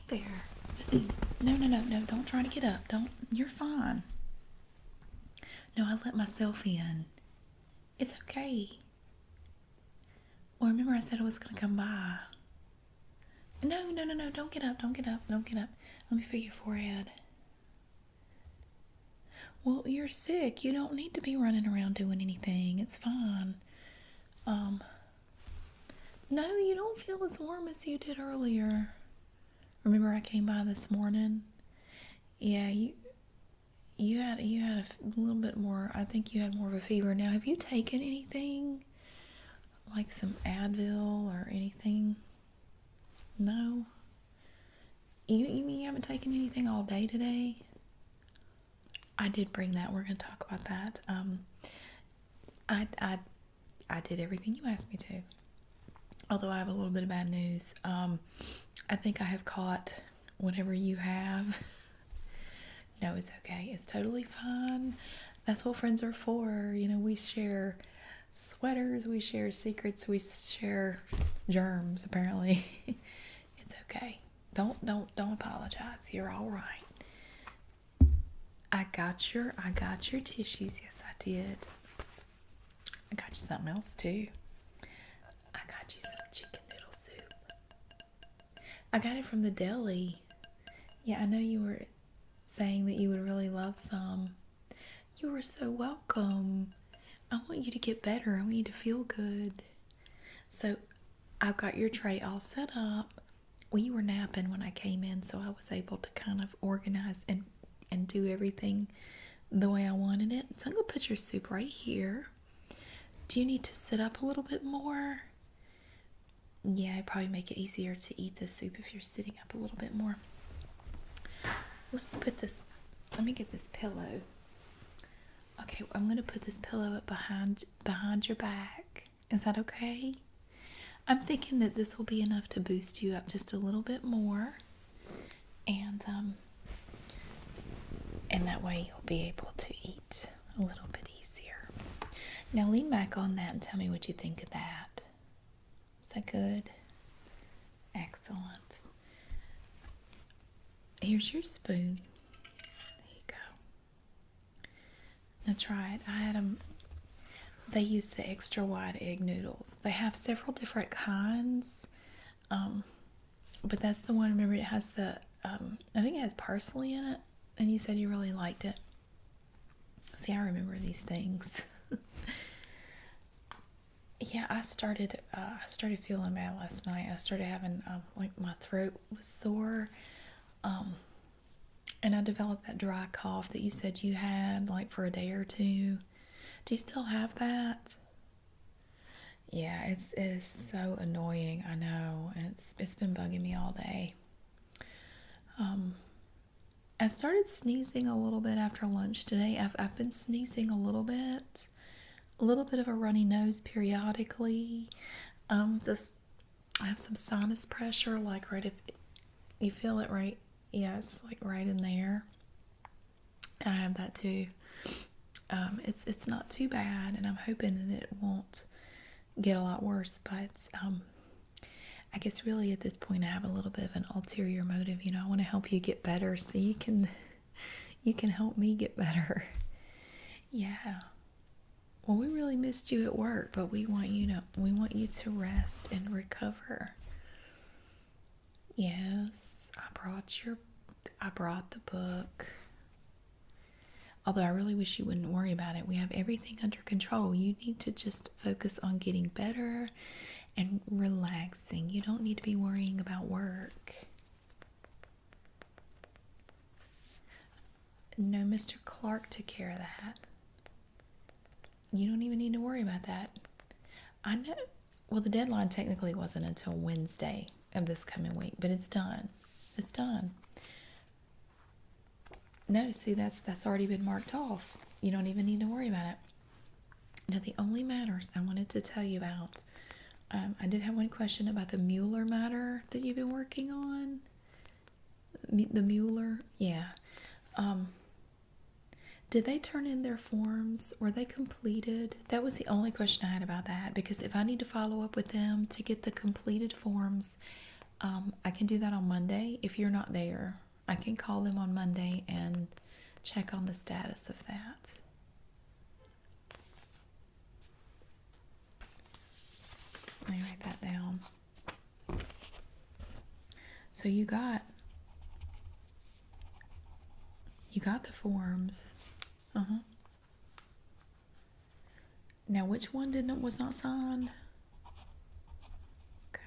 there. No, no, no, no. Don't try to get up. Don't. You're fine. No, I let myself in. It's okay. Well, remember I said I was going to come by. No, no, no, no. Don't get up. Don't get up. Don't get up. Let me feel your forehead. Well, you're sick. You don't need to be running around doing anything. It's fine. Um, no, you don't feel as warm as you did earlier. Remember I came by this morning? Yeah, you had a little bit more. I think you had more of a fever. Now, have you taken anything like some Advil or anything? No. You mean you haven't taken anything all day today? I did bring that. We're going to talk about that. I did everything you asked me to. Although I have a little bit of bad news. I think I have caught whatever you have. No, it's okay. It's totally fine. That's what friends are for. You know, we share sweaters, we share secrets, we share germs, apparently. It's okay. Don't apologize. You're all right. I got your tissues. Yes, I did. I got you something else too. I got you some chicken noodle soup. I got it from the deli. Yeah, I know you were saying that you would really love some. You are so welcome. I want you to get better. I want you to feel good. So I've got your tray all set up. Well, you were napping when I came in, so I was able to kind of organize and do everything the way I wanted it. So I'm going to put your soup right here. Do you need to sit up a little bit more? Yeah, it'd probably make it easier to eat the soup if you're sitting up a little bit more. Let me get this pillow. Okay, I'm going to put this pillow up behind your back. Is that okay? I'm thinking that this will be enough to boost you up just a little bit more. And that way you'll be able to eat a little bit easier. Now lean back on that and tell me what you think of that. Is that good? Excellent. Here's your spoon. There you go. Now try it. I had them. They use the extra wide egg noodles. They have several different kinds, but that's the one. Remember, it has the. I think it has parsley in it, and you said you really liked it. See, I remember these things. Yeah, I started feeling bad last night. I started having like my throat was sore, and I developed that dry cough that you said you had like for a day or two. Do you still have that? Yeah, it is so annoying. I know. It's been bugging me all day. I started sneezing a little bit after lunch today. I've been sneezing a little bit of a runny nose periodically. Just I have some sinus pressure, like right if you feel it right. Yeah, it's like right in there. I have that too. It's not too bad, and I'm hoping that it won't get a lot worse. But I guess really at this point I have a little bit of an ulterior motive. You know, I want to help you get better, so you can help me get better. Yeah. Well, we really missed you at work, but we want you to rest and recover. Yes, I brought the book. Although I really wish you wouldn't worry about it. We have everything under control. You need to just focus on getting better and relaxing. You don't need to be worrying about work. No, Mr. Clark took care of that. You don't even need to worry about that. I know. Well, the deadline technically wasn't until Wednesday of this coming week, but it's done. It's done. No, see, that's already been marked off. You don't even need to worry about it. Now, the only matters I wanted to tell you about, I did have one question about the Mueller matter that you've been working on. The Mueller, yeah. Did they turn in their forms? Were they completed? That was the only question I had about that, because if I need to follow up with them to get the completed forms, I can do that on Monday if you're not there. I can call them on Monday and check on the status of that. Let me write that down. So you got the forms. Uh-huh. Now which one was not signed? Okay.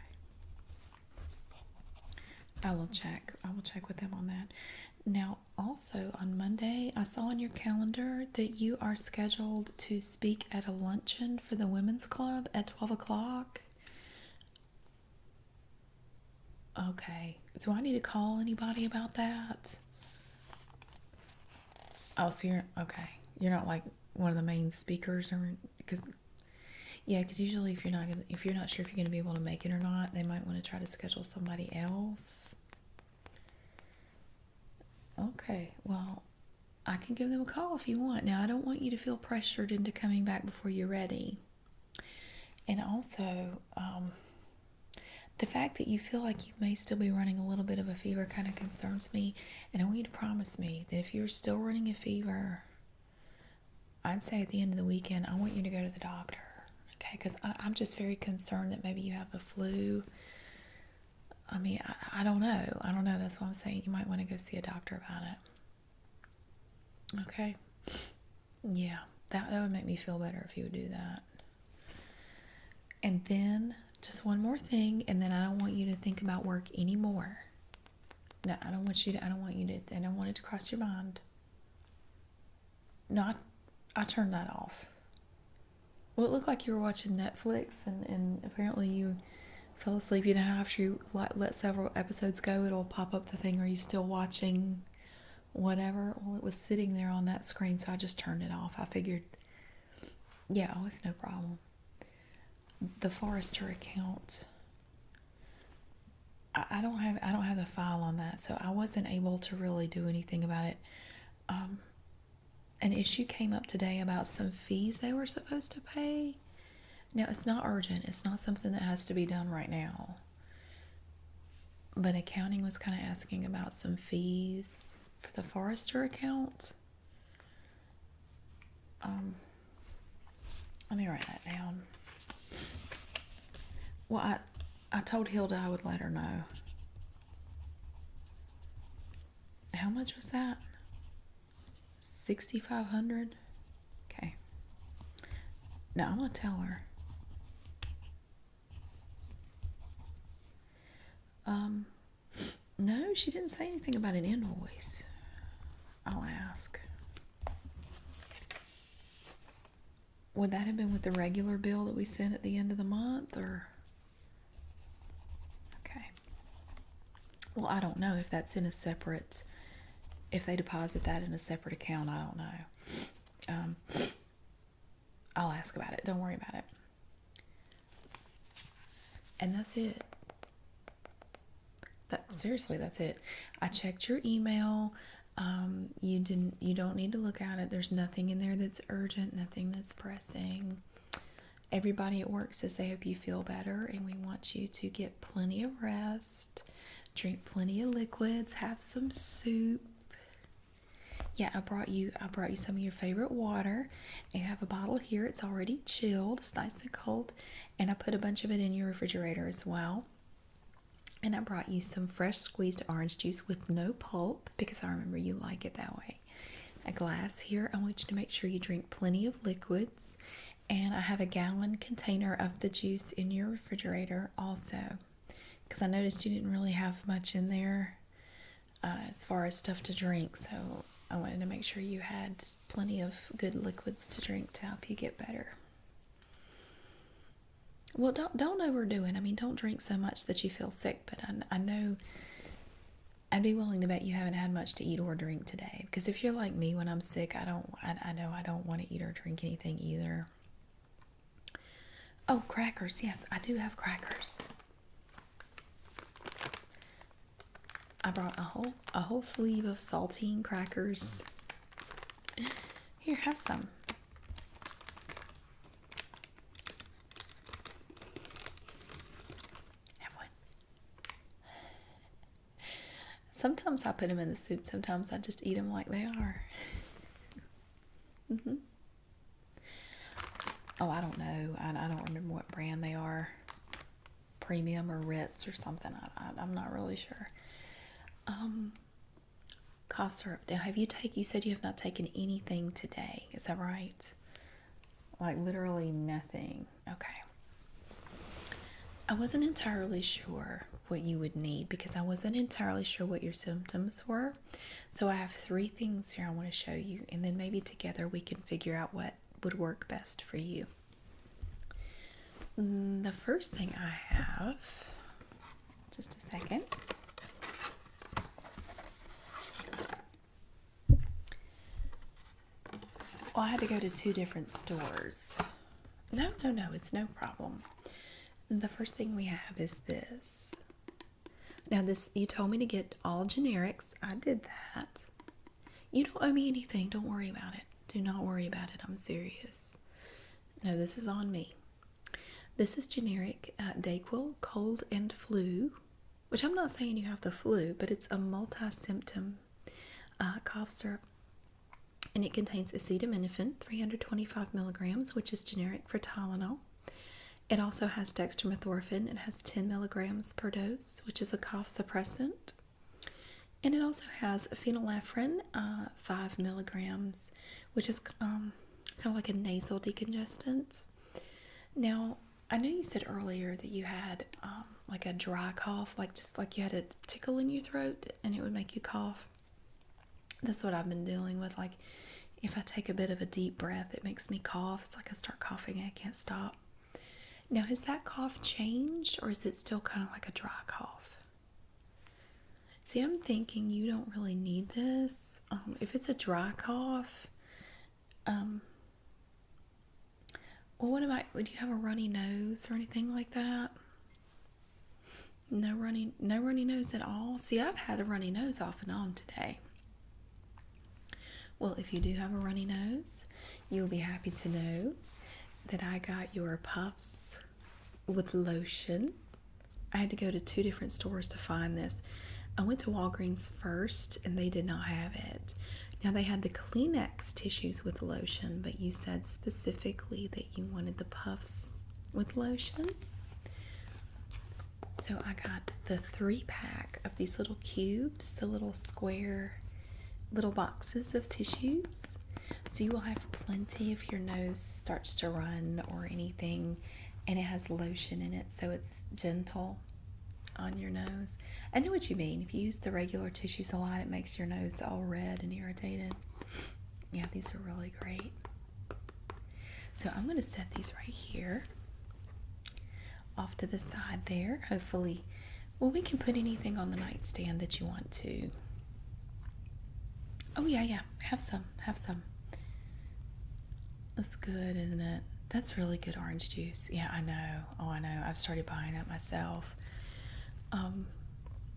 I will check. With them on that. Now also on Monday, I saw on your calendar that you are scheduled to speak at a luncheon for the women's club at 12 o'clock. Okay. Do I need to call anybody about that? Oh, so you're okay. You're not like one of the main speakers, or because usually if you're not sure if you're gonna be able to make it or not, they might want to try to schedule somebody else. Okay, well, I can give them a call if you want. Now, I don't want you to feel pressured into coming back before you're ready. And also, the fact that you feel like you may still be running a little bit of a fever kind of concerns me. And I want you to promise me that if you're still running a fever, I'd say at the end of the weekend, I want you to go to the doctor. Okay, because I'm just very concerned that maybe you have the flu. I mean, I don't know. That's why I'm saying you might want to go see a doctor about it. Okay? Yeah, that would make me feel better if you would do that. And then, just one more thing, and then I don't want you to think about work anymore. No, I don't want it to cross your mind. No, I turned that off. Well, it looked like you were watching Netflix, and apparently you fell asleep. You know how after you let several episodes go, it'll pop up the thing, are you still watching whatever? Well, it was sitting there on that screen, so I just turned it off. I figured, yeah, it's no problem. The Forrester account, I don't have the file on that, so I wasn't able to really do anything about it. An issue came up today about some fees they were supposed to pay. Now, it's not urgent. It's not something that has to be done right now. But accounting was kind of asking about some fees for the Forrester account. Let me write that down. Well, I told Hilda I would let her know. How much was that? $6,500? Okay. Now I'm going to tell her. No, she didn't say anything about an invoice. I'll ask. Would that have been with the regular bill that we sent at the end of the month, or? Okay. Well, I don't know if that's in a separate, if they deposit that in a separate account. I don't know. I'll ask about it. Don't worry about it. And that's it. Seriously, that's it. I checked your email. You don't need to look at it. There's nothing in there that's urgent, nothing that's pressing. Everybody at work says they hope you feel better, and we want you to get plenty of rest, drink plenty of liquids, have some soup. Yeah, I brought you some of your favorite water, and I have a bottle here. It's already chilled. It's nice and cold, and I put a bunch of it in your refrigerator as well. And I brought you some fresh squeezed orange juice with no pulp, because I remember you like it that way. A glass here. I want you to make sure you drink plenty of liquids. And I have a gallon container of the juice in your refrigerator also, because I noticed you didn't really have much in there as far as stuff to drink. So I wanted to make sure you had plenty of good liquids to drink to help you get better. Well, don't overdo it. I mean, don't drink so much that you feel sick, but I know I'd be willing to bet you haven't had much to eat or drink today, because if you're like me, when I'm sick, I know I don't want to eat or drink anything either. Oh, crackers. Yes, I do have crackers. I brought a whole sleeve of saltine crackers. Here, have some. Have one. Sometimes I put them in the soup. Sometimes I just eat them like they are. hmm Oh, I don't know. I don't remember what brand they are. Premium or Ritz or something. I'm not really sure. Um, Cough syrup. Now, you said you have not taken anything today. Is that right? Like literally nothing. Okay. I wasn't entirely sure what you would need because I wasn't entirely sure what your symptoms were. So I have 3 things here I want to show you, and then maybe together we can figure out what would work best for you. The first thing I have, just a second. Well, I had to go to 2 different stores. No, it's no problem. The first thing we have is this. Now, this, you told me to get all generics. I did that. You don't owe me anything. Don't worry about it. Do not worry about it. I'm serious. No, this is on me. This is generic Dayquil cold and flu, which I'm not saying you have the flu, but it's a multi-symptom cough syrup. And it contains acetaminophen, 325 milligrams, which is generic for Tylenol. It also has dextromethorphan. It has 10 milligrams per dose, which is a cough suppressant. And it also has phenylephrine, 5 milligrams, which is kind of like a nasal decongestant. Now, I know you said earlier that you had like a dry cough, just like you had a tickle in your throat and it would make you cough. That's what I've been dealing with. Like, if I take a bit of a deep breath, it makes me cough. It's like I start coughing and I can't stop. Now, has that cough changed, or is it still kind of like a dry cough? See, I'm thinking you don't really need this. If it's a dry cough, well, what about, would you have a runny nose or anything like that? No runny nose at all? See, I've had a runny nose off and on today. Well, if you do have a runny nose, you'll be happy to know that I got your puffs with lotion. I had to go to 2 different stores to find this. I went to Walgreens first and they did not have it. Now, they had the Kleenex tissues with lotion, but you said specifically that you wanted the puffs with lotion. So I got the 3-pack of these little cubes, the little square little boxes of tissues. So you will have plenty if your nose starts to run or anything, and it has lotion in it, so it's gentle on your nose. I know what you mean. If you use the regular tissues a lot, it makes your nose all red and irritated. Yeah, these are really great. So I'm going to set these right here off to the side there. Hopefully, well, we can put anything on the nightstand that you want to. Oh, yeah. Have some. That's good, isn't it? That's really good orange juice. Yeah, I know. Oh, I know. I've started buying that myself.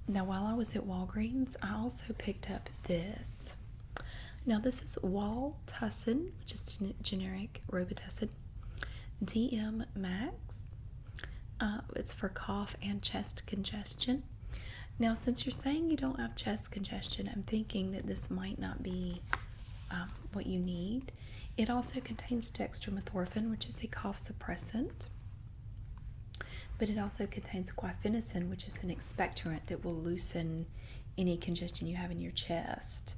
Now, while I was at Walgreens, I also picked up this. Now, this is Welltussin, which is generic Robitussin DM Max. It's for cough and chest congestion. Now, since you're saying you don't have chest congestion, I'm thinking that this might not be what you need. It also contains dextromethorphan, which is a cough suppressant. But it also contains guaifenesin, which is an expectorant that will loosen any congestion you have in your chest.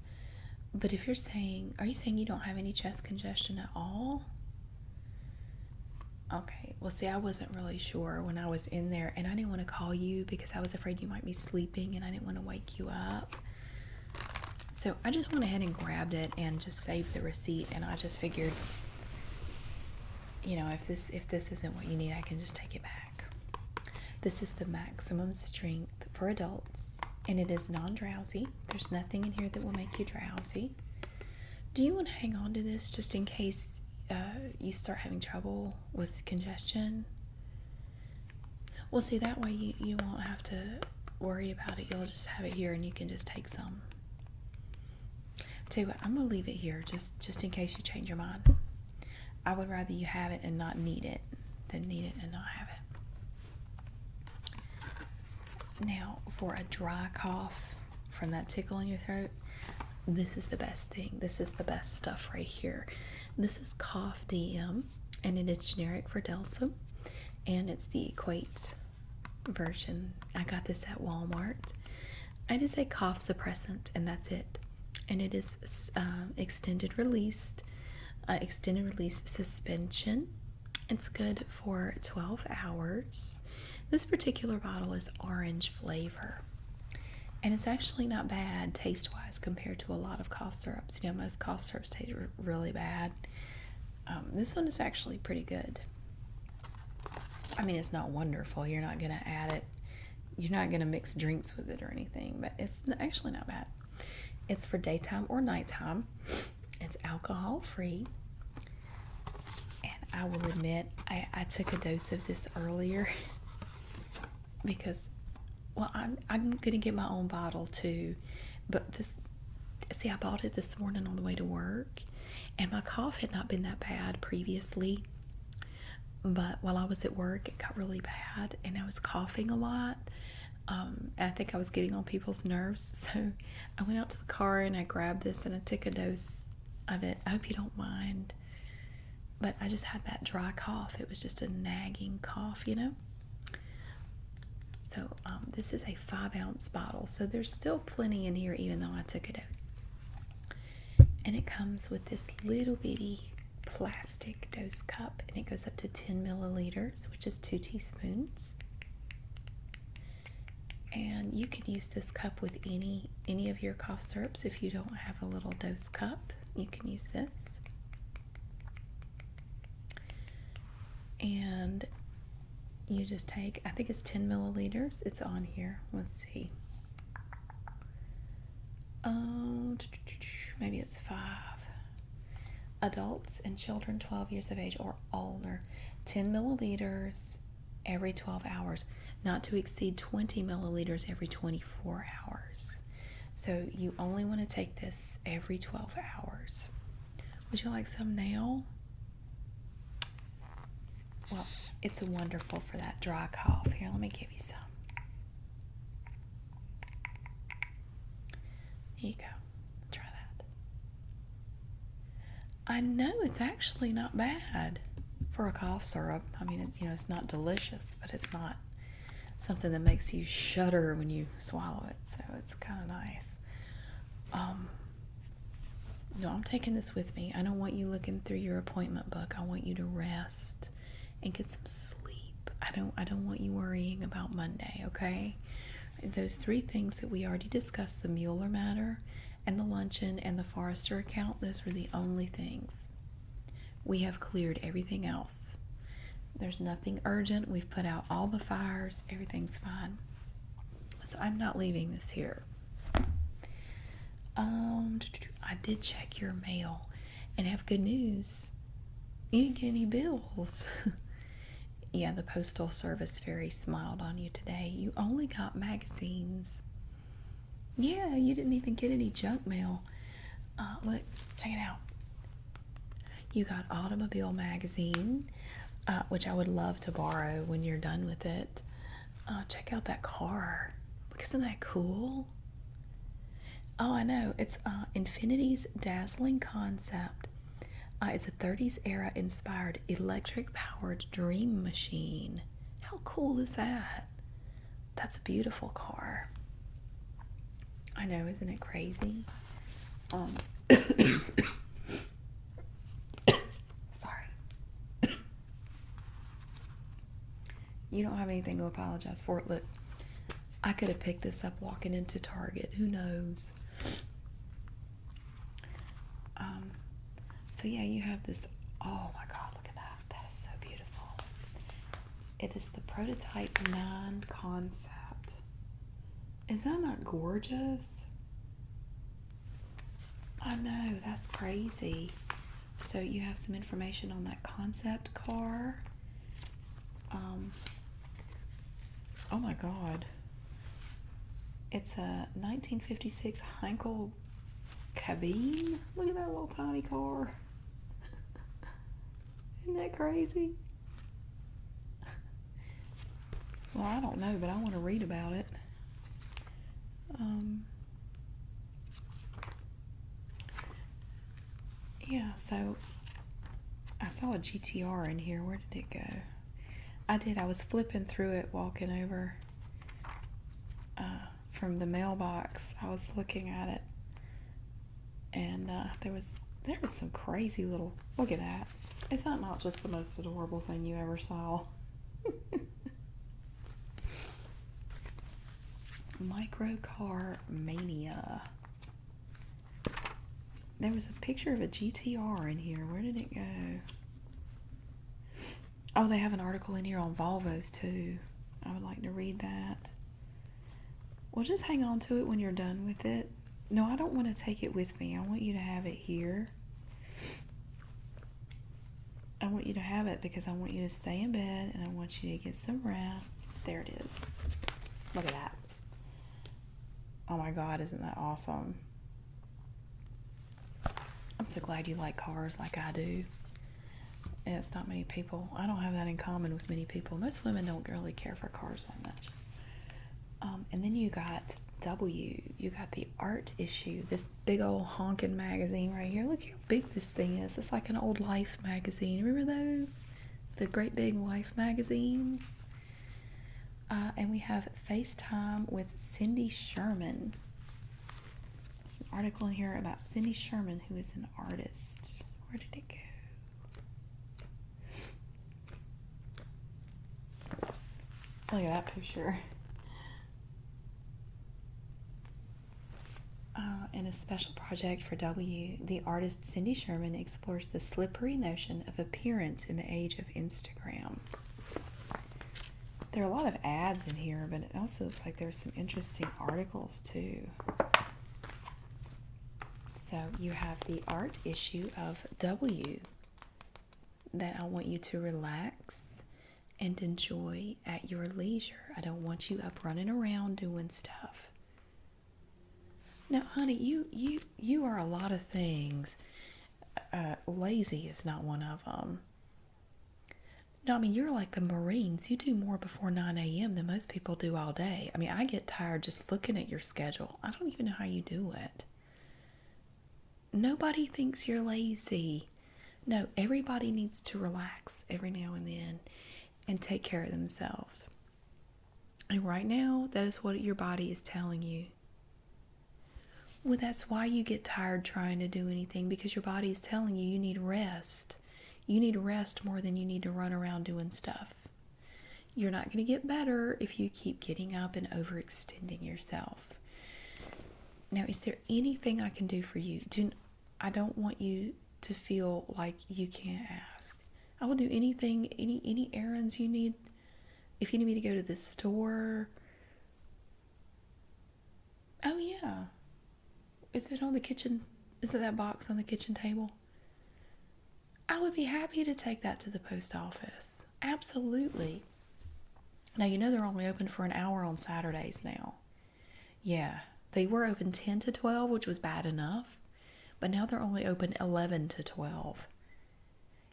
But if you're saying, are you saying you don't have any chest congestion at all? Okay, well, see, I wasn't really sure when I was in there, and I didn't want to call you because I was afraid you might be sleeping and I didn't want to wake you up. So I just went ahead and grabbed it and just saved the receipt, and I just figured, you know, if this isn't what you need, I can just take it back. This is the maximum strength for adults, and it is non-drowsy. There's nothing in here that will make you drowsy. Do you want to hang on to this just in case you start having trouble with congestion? Well, see, that way you won't have to worry about it. You'll just have it here and you can just take some. Tell you what, I'm going to leave it here just in case you change your mind. I would rather you have it and not need it than need it and not have it. Now, for a dry cough, from that tickle in your throat, this is the best thing. This is the best stuff right here. This is Cough DM, and it is generic for Delsum, and it's the Equate version. I got this at Walmart. It is a cough suppressant, and that's it. And it is extended release suspension. It's good for 12 hours. This particular bottle is orange flavor, and it's actually not bad taste-wise compared to a lot of cough syrups. You know, most cough syrups taste really bad. This one is actually pretty good. I mean, it's not wonderful. You're not going to add it. You're not going to mix drinks with it or anything, but it's actually not bad. It's for daytime or nighttime. It's alcohol-free. And I will admit, I took a dose of this earlier because, well, I'm going to get my own bottle too. But I bought it this morning on the way to work, and my cough had not been that bad previously. But while I was at work, it got really bad, and I was coughing a lot. I think I was getting on people's nerves, so I went out to the car and I grabbed this and I took a dose of it. I hope you don't mind, but I just had that dry cough. It was just a nagging cough, you know. So this is a 5-ounce bottle, so there's still plenty in here even though I took a dose. And it comes with this little bitty plastic dose cup, and it goes up to 10 milliliters, which is 2 teaspoons. And you can use this cup with any of your cough syrups. If you don't have a little dose cup, you can use this. And you just take, I think it's 10 milliliters. It's on here. Let's see. Maybe it's 5. Adults and children 12 years of age or older, 10 milliliters every 12 hours, not to exceed 20 milliliters every 24 hours. So you only want to take this every 12 hours. Would you like some now? Well, it's wonderful for that dry cough. Here, let me give you some. Here you go. Try that. I know it's actually not bad for a cough syrup. I mean, it's not delicious, but it's not something that makes you shudder when you swallow it. So it's kind of nice. No, I'm taking this with me. I don't want you looking through your appointment book. I want you to rest and get some sleep. I don't want you worrying about Monday, okay? Those 3 things that we already discussed, the Mueller matter and the luncheon and the Forrester account, those were the only things. We have cleared everything else. There's nothing urgent. We've put out all the fires. Everything's fine. So I'm not leaving this here. I did check your mail and have good news. You didn't get any bills. Yeah, the Postal Service fairy smiled on you today. You only got magazines. Yeah, you didn't even get any junk mail. Look, check it out. You got Automobile Magazine, which I would love to borrow when you're done with it. Check out that car. Look, isn't that cool? Oh, I know. It's Infinity's dazzling concept. It's a 30s era inspired electric powered dream machine. How cool is that? That's a beautiful car. I know, isn't it crazy? Sorry. You don't have anything to apologize for. Look, I could have picked this up walking into Target. Who knows? So yeah, you have this. Oh my God, look at that. That is so beautiful. It is the Prototype 9 concept. Is that not gorgeous? I know, that's crazy. So you have some information on that concept car. Oh my God. It's a 1956 Heinkel cabine. Look at that little tiny car. Isn't that crazy? Well, I don't know, but I want to read about it. Yeah, so I saw a GTR in here. Where did it go? I did. I was flipping through it, walking over from the mailbox. I was looking at it, and there was some crazy little. Look at that. Is that not just the most adorable thing you ever saw? Microcar Mania. There was a picture of a GTR in here. Where did it go? Oh, they have an article in here on Volvos too. I would like to read that. Well, just hang on to it when you're done with it. No, I don't want to take it with me. I want you to have it here. I want you to have it because I want you to stay in bed and I want you to get some rest. There it is. Look at that. Oh my God, isn't that awesome? I'm so glad you like cars like I do. And it's not many people. I don't have that in common with many people. Most women don't really care for cars that much. And then you got you got the art issue, this big old honking magazine right here. Look how big this thing is. It's like an old Life magazine. Remember those? The great big Life magazines. And we have FaceTime with Cindy Sherman. There's an article in here about Cindy Sherman, who is an artist. Where did it go? Look at that picture. In a special project for W, the artist Cindy Sherman explores the slippery notion of appearance in the age of Instagram. There are a lot of ads in here, but it also looks like there's some interesting articles too. So you have the art issue of W that I want you to relax and enjoy at your leisure. I don't want you up running around doing stuff. Now, honey, you are a lot of things. Lazy is not one of them. No, I mean, you're like the Marines. You do more before 9 a.m. than most people do all day. I mean, I get tired just looking at your schedule. I don't even know how you do it. Nobody thinks you're lazy. No, everybody needs to relax every now and then and take care of themselves. And right now, that is what your body is telling you. Well, that's why you get tired trying to do anything, because your body is telling you need rest. You need rest more than you need to run around doing stuff. You're not going to get better if you keep getting up and overextending yourself. Now, is there anything I can do for you? I don't want you to feel like you can't ask. I will do anything, any errands you need. If you need me to go to the store. Oh, yeah. Is it on the kitchen? Is it that box on the kitchen table? I would be happy to take that to the post office. Absolutely. Now, you know they're only open for an hour on Saturdays now. Yeah, they were open 10 to 12, which was bad enough. But now they're only open 11 to 12.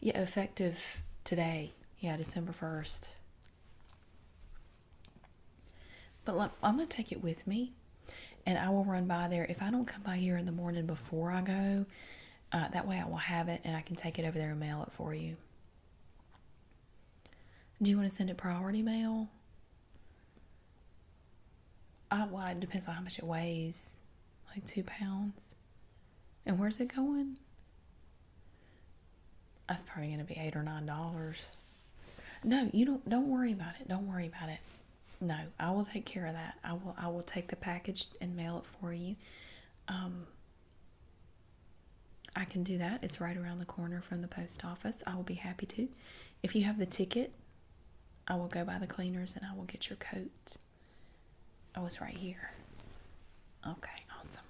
Yeah, effective today. Yeah, December 1st. But I'm going to take it with me. And I will run by there. If I don't come by here in the morning before I go, that way I will have it and I can take it over there and mail it for you. Do you want to send it priority mail? Well, it depends on how much it weighs. Like 2 pounds. And where's it going? That's probably going to be $8 or $9. No, you don't worry about it. Don't worry about it. No, I will take care of that. I will take the package and mail it for you. I can do that. It's right around the corner from the post office. I will be happy to. If you have the ticket, I will go by the cleaners and I will get your coat. Oh, it's right here. Okay, awesome.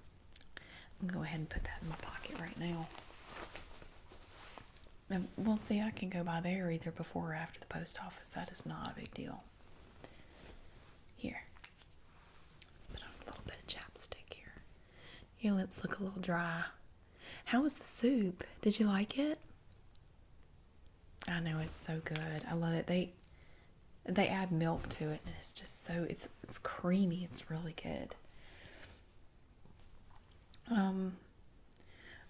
I'm going to go ahead and put that in my pocket right now. And we'll see, I can go by there either before or after the post office. That is not a big deal. Here. Let's put on a little bit of chapstick here. Your lips look a little dry. How was the soup? Did you like it? I know, it's so good. I love it. They add milk to it and it's just so it's creamy. It's really good.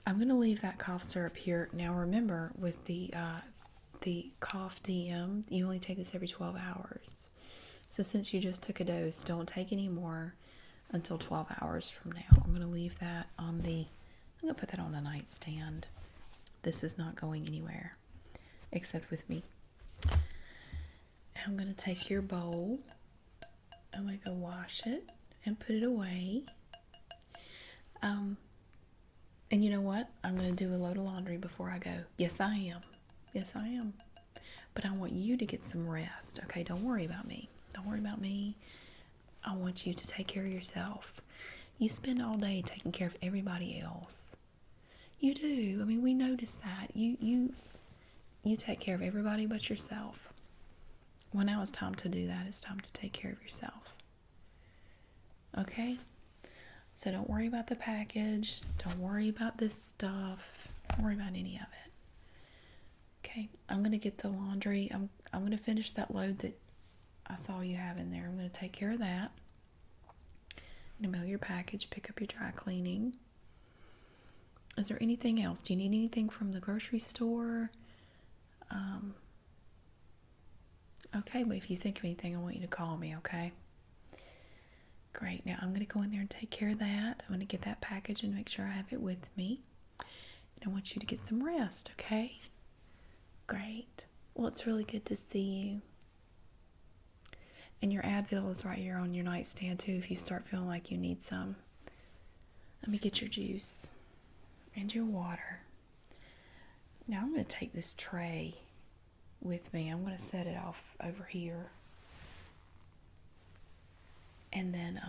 I'm going to leave that cough syrup here. Now remember, with the cough DM, you only take this every 12 hours. So since you just took a dose, don't take any more until 12 hours from now. I'm going to leave that on the, I'm going to put that on the nightstand. This is not going anywhere except with me. I'm going to take your bowl. I'm going to go wash it and put it away. And you know what? I'm going to do a load of laundry before I go. Yes, I am. Yes, I am. But I want you to get some rest. Okay, don't worry about me. Don't worry about me. I want you to take care of yourself. You spend all day taking care of everybody else. You do. I mean, we notice that. You take care of everybody but yourself. Well, now it's time to do that. It's time to take care of yourself. Okay? So don't worry about the package. Don't worry about this stuff. Don't worry about any of it. Okay, I'm going to get the laundry. I'm going to finish that load that I saw you have in there. I'm going to take care of that. I'm going to mail your package, pick up your dry cleaning. Is there anything else? Do you need anything from the grocery store? Okay, but if you think of anything, I want you to call me, okay? Great. Now I'm going to go in there and take care of that. I'm going to get that package and make sure I have it with me. And I want you to get some rest, okay? Great. Well, it's really good to see you. And your Advil is right here on your nightstand, too, if you start feeling like you need some. Let me get your juice and your water. Now I'm going to take this tray with me. I'm going to set it off over here. And then,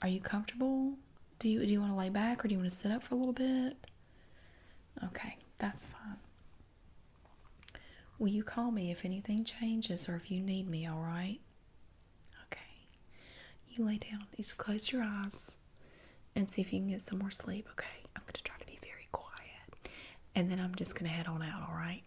are you comfortable? Do you want to lay back, or do you want to sit up for a little bit? Okay, that's fine. Will you call me if anything changes or if you need me, all right? Okay. You lay down. Just close your eyes and see if you can get some more sleep, okay? I'm going to try to be very quiet. And then I'm just going to head on out, all right?